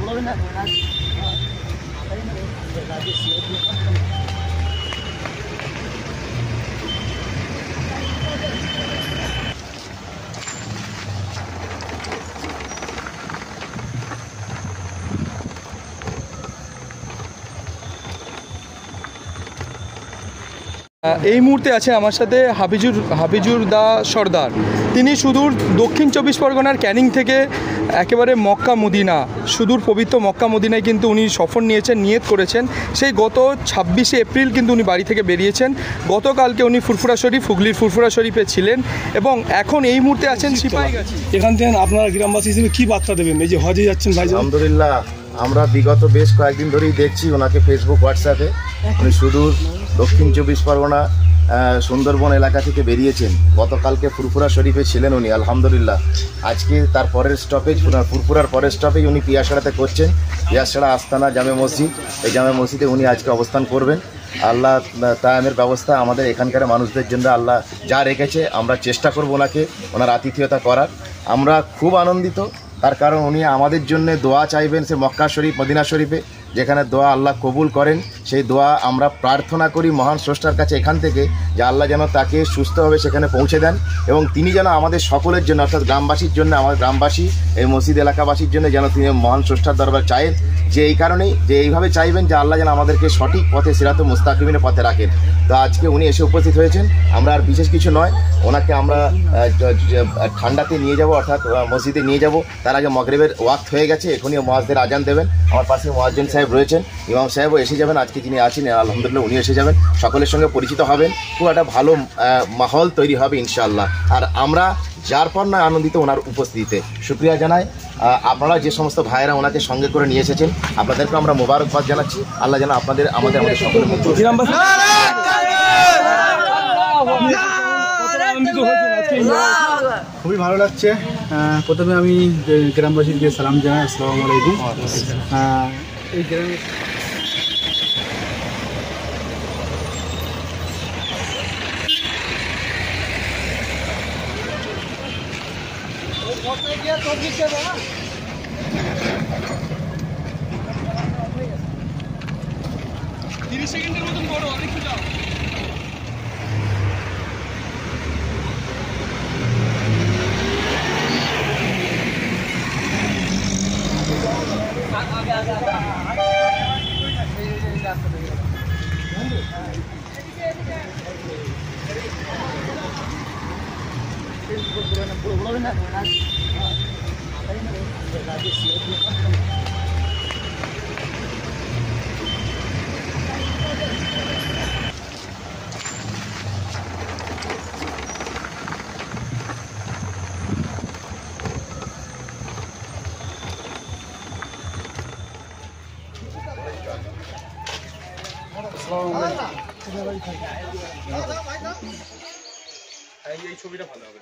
এই মুহূর্তে আছে আমার সাথে হাফিজুর দা সর্দার। তিনি সুদূর দক্ষিণ 24 পরগনার ক্যানিং থেকে একেবারে মক্কা মদিনা, সুদূর পবিত্র মক্কা মদিনায় কিন্তু উনি সফর নিয়েছেন, নিয়ত করেছেন। সেই গত 26শে এপ্রিল কিন্তু উনি বাড়ি থেকে বেরিয়েছেন। গতকালকে উনি ফুরফুরা শরীফ, হুগলির ফুরফুরা শরীফে ছিলেন এবং এখন এই মুহূর্তে আছেন সিপাহীগাছি। এখান থেকে আপনারা গ্রামবাসী হিসেবে কী বার্তা দেবেন এই যে হজে যাচ্ছেন ভাই? আলহামদুলিল্লাহ, আমরা বিগত বেশ কয়েকদিন ধরেই দেখছি ওনাকে ফেসবুক, হোয়াটসঅ্যাপে। উনি সুদূর দক্ষিণ 24 পরগনা সুন্দরবন এলাকা থেকে বেরিয়েছেন। গতকালকে ফুরফুরা শরীফে ছিলেন উনি। আলহামদুলিল্লাহ, আজকে তার পরের স্টপেজ, ফুরফুরার পরের স্টপেজ উনি পিয়াসাড়াতে করছেন। পিয়াসাড়া আস্তানা জামে মসজিদ, এই জামে মসজিদে উনি আজকে অবস্থান করবেন। আল্লাহ তায়ামের ব্যবস্থা আমাদের এখানকার মানুষদের জন্য আল্লাহ যা রেখেছে, আমরা চেষ্টা করব ওনার আতিথেয়তা করার। আমরা খুব আনন্দিত, তার কারণ উনি আমাদের জন্য দোয়া চাইবেন সে মক্কা শরীফ, মদিনা শরীফে, যেখানে দোয়া আল্লাহ কবুল করেন। সেই দোয়া আমরা প্রার্থনা করি মহান স্রষ্টার কাছে এখান থেকে, যে আল্লাহ যেন তাকে সুস্থভাবে সেখানে পৌঁছে দেন এবং তিনি যেন আমাদের সকলের জন্য, অর্থাৎ গ্রামবাসীর জন্য, আমাদের গ্রামবাসী, এই মসজিদ এলাকাবাসীর জন্য যেন তিনি মহান স্রষ্টার দরবার চাইেন, যে এই কারণেই, যে এইভাবে চাইবেন যে আল্লাহ যেন আমাদেরকে সঠিক পথে, সিরাতে মুস্তাকিমের পথে রাখেন। তো আজকে উনি এসে উপস্থিত হয়েছেন। আমরা আর বিশেষ কিছু নয়, ওনাকে আমরা ঠান্ডাতে নিয়ে যাব, অর্থাৎ মসজিদে নিয়ে যাব। তার আগে মাগরিবের ওয়াক্ত হয়ে গেছে, এখনই মুয়াজ্জিন আজান দেবেন। আমার পাশে মুয়াজ্জিন সাহেব রয়েছেন, ইমাম সাহেবও এসে যাবেন। আজকে যিনি আছেন আলহামদুলিল্লাহ উনি এসে যাবেন, সকলের সঙ্গে পরিচিত হবেন, খুব একটা ভালো মাহল তৈরি হবে ইনশাআল্লাহ। আর আমরা যার পর নয় আনন্দিত ওনার উপস্থিতিতে। শুকরিয়া জানাই আপনারা যে সমস্ত ভাইয়েরা ওনাকে সঙ্গে করে নিয়ে এসেছেন, আপনাদেরকে আমরা মোবারকবাদ জানাচ্ছি। আল্লাহ যেন আমাদের সকলের মধ্যে। খুবই ভালো লাগছে। প্রথমে আমি গ্রামবাসীকে সালাম জানাই, আসসালামু আলাইকুম। এই গ্রামে এই ছবিটা ভালো হবে।